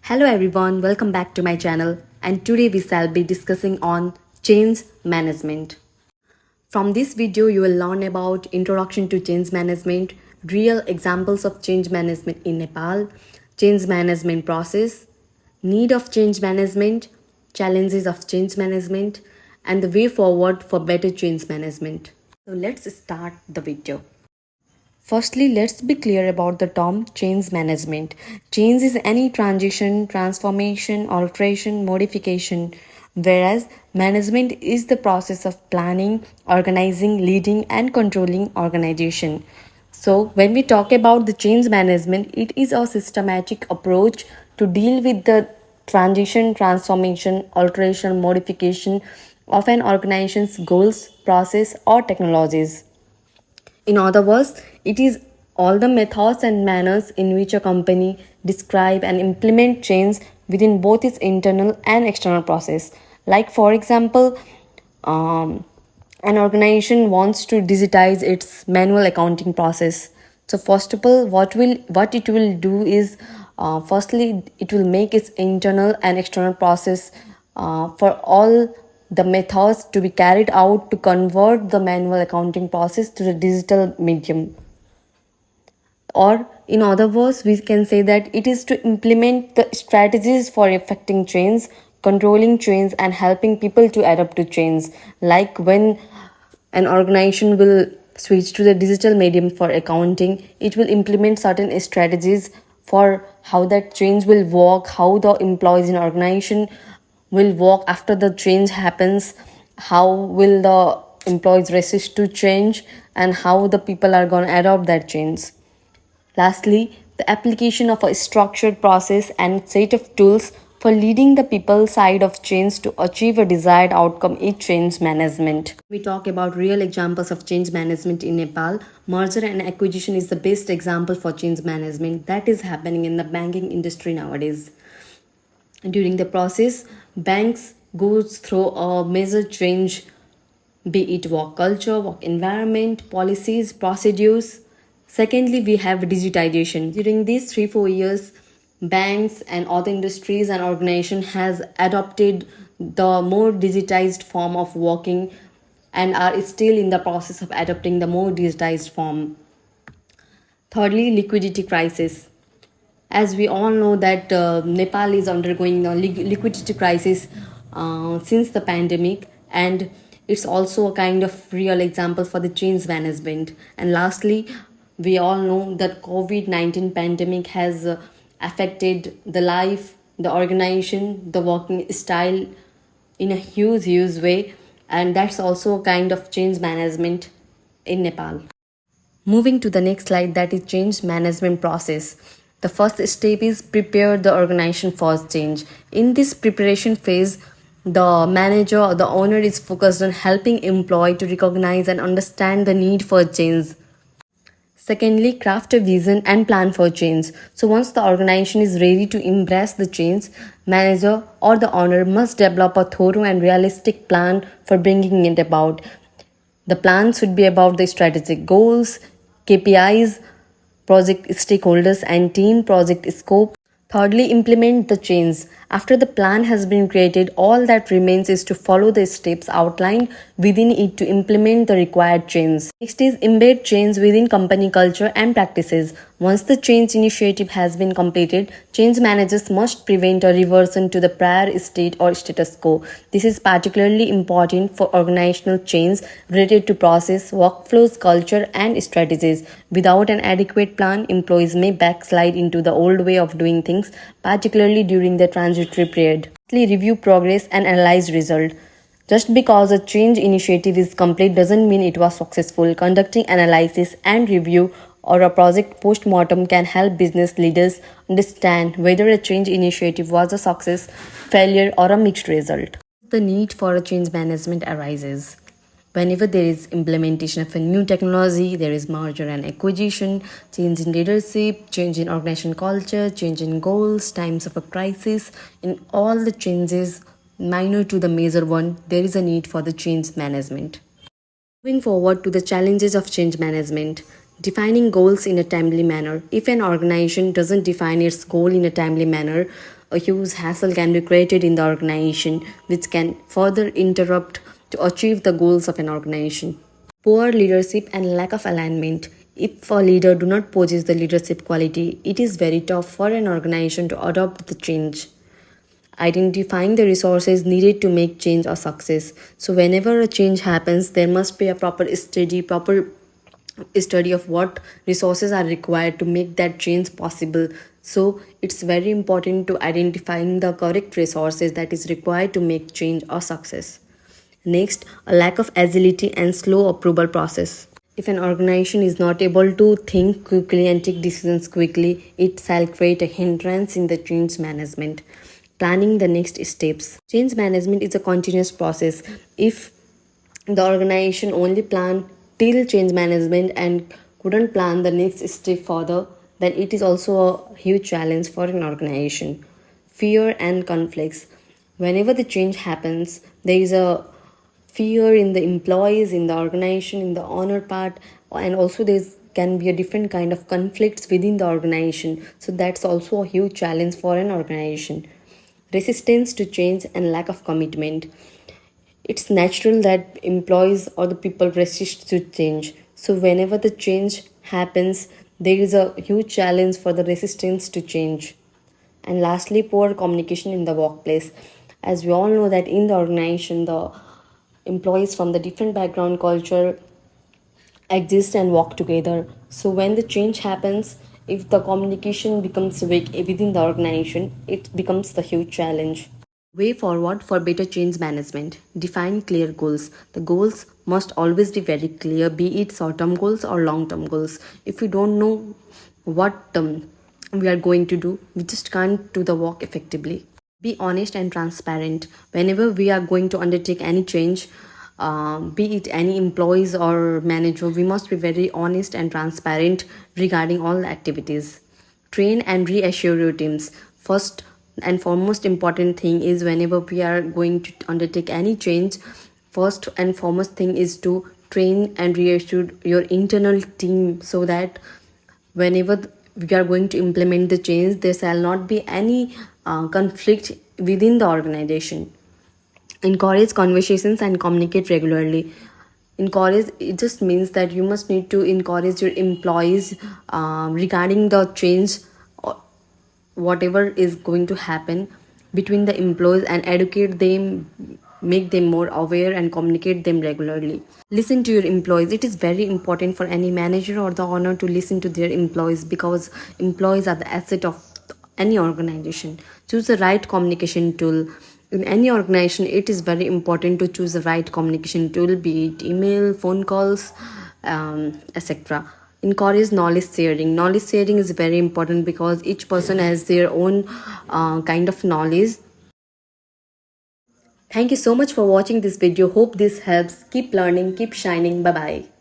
Hello everyone, welcome back to my channel, and today we shall be discussing on change management. From this video you will learn about introduction to change management, real examples of change management in Nepal, change management process, need of change management, challenges of change management, and the way forward for better change management. So let's start the video. Firstly, let's be clear about the term change management. Change is any transition, transformation, alteration, modification, whereas management is the process of planning, organizing, leading, and controlling organization. So, when we talk about the change management, it is a systematic approach to deal with the transition, transformation, alteration, modification of an organization's goals, process, or technologies. In other words, it is all the methods and manners in which a company describe and implement change within both its internal and external process. Like for example, um, an organization wants to digitize its manual accounting process. So first of all, what it will do is, firstly it will make its internal and external process for all the methods to be carried out to convert the manual accounting process to the digital medium. Or in other words, we can say that it is to implement the strategies for effecting change, controlling change, and helping people to adapt to change. Like when an organization will switch to the digital medium for accounting, it will implement certain strategies for how that change will work, how the employees in organization will work after the change happens, how will the employees resist to change, and how the people are going to adopt that change. Lastly, the application of a structured process and set of tools for leading the people side of change to achieve a desired outcome is change management. We talk about real examples of change management in Nepal. Merger and acquisition is the best example for change management that is happening in the banking industry nowadays. During the process, banks goes through a major change, be it work culture, work environment, policies, procedures. Secondly, we have digitization. During these 3-4 years, banks and other industries and organization has adopted the more digitized form of working and are still in the process of adopting the more digitized form. Thirdly, liquidity crisis. As we all know that Nepal is undergoing a liquidity crisis since the pandemic, and it's also a kind of real example for the change management. And lastly, we all know that COVID-19 pandemic has affected the life, the organization, the working style in a huge way, and that's also a kind of change management in Nepal. Moving to the next slide, that is change management process. The first step is prepare the organization for change. In this preparation phase, the manager or the owner is focused on helping employee to recognize and understand the need for change. Secondly, craft a vision and plan for change. So once the organization is ready to embrace the change, manager or the owner must develop a thorough and realistic plan for bringing it about. The plan should be about the strategic goals, KPIs, project stakeholders, and team project scope. Thirdly, implement the change. After the plan has been created, all that remains is to follow the steps outlined within it to implement the required change. Next is embed change within company culture and practices. Once the change initiative has been completed, change managers must prevent a reversion to the prior state or status quo. This is particularly important for organizational change related to process, workflows, culture, and strategies. Without an adequate plan, employees may backslide into the old way of doing things, particularly during the transitory period. Lastly, review progress and analyze result. Just because a change initiative is complete doesn't mean it was successful. Conducting analysis and review or a project post-mortem can help business leaders understand whether a change initiative was a success, failure, or a mixed result. The need for a change management arises. Whenever there is implementation of a new technology, there is merger and acquisition, change in leadership, change in organization culture, change in goals, times of a crisis. In all the changes, minor to the major one, there is a need for the change management. Moving forward to the challenges of change management. Defining goals in a timely manner. If an organization doesn't define its goal in a timely manner, a huge hassle can be created in the organization, which can further interrupt to achieve the goals of an organization. Poor leadership and lack of alignment. If a leader do not possess the leadership quality, it is very tough for an organization to adopt the change. Identifying the resources needed to make change a success. So whenever a change happens, there must be a proper study of what resources are required to make that change possible. So it's very important to identifying the correct resources that is required to make change a success. Next, a lack of agility and slow approval process. If an organization is not able to think quickly and take decisions quickly, it shall create a hindrance in the change management. Planning the next steps. Change management is a continuous process. If the organization only planned till change management and couldn't plan the next step further, then it is also a huge challenge for an organization. Fear and conflicts. Whenever the change happens, there is a fear in the employees, in the organization, in the owner part, and also there can be a different kind of conflicts within the organization. So that's also a huge challenge for an organization. Resistance to change and lack of commitment. It's natural that employees or the people resist to change. So whenever the change happens, there is a huge challenge for the resistance to change. And lastly, poor communication in the workplace. As we all know that in the organization, the employees from the different background culture exist and work together. So when the change happens, if the communication becomes weak within the organization, it becomes the huge challenge. Way forward for better change management. Define clear goals. The goals must always be very clear, be it short-term goals or long-term goals. If we don't know what we are going to do, we just can't do the work effectively. Be honest and transparent. Whenever we are going to undertake any change, be it any employees or manager, we must be very honest and transparent regarding all the activities. Train and reassure your teams. First and foremost important thing is whenever we are going to undertake any change, first and foremost thing is to train and reassure your internal team so that whenever we are going to implement the change, there shall not be any conflict within the organization. Encourage conversations and communicate regularly. Encourage, it just means that you must need to encourage your employees regarding the change or whatever is going to happen between the employees, and educate them, make them more aware and communicate them regularly. Listen to your employees. It is very important for any manager or the owner to listen to their employees, because employees are the asset of any organization. Choose the right communication tool. In any organization, it is very important to choose the right communication tool, be it email, phone calls, etc. Encourage knowledge sharing. Knowledge sharing is very important because each person has their own kind of knowledge. Thank you so much for watching this video. Hope this helps. Keep learning, keep shining. Bye bye.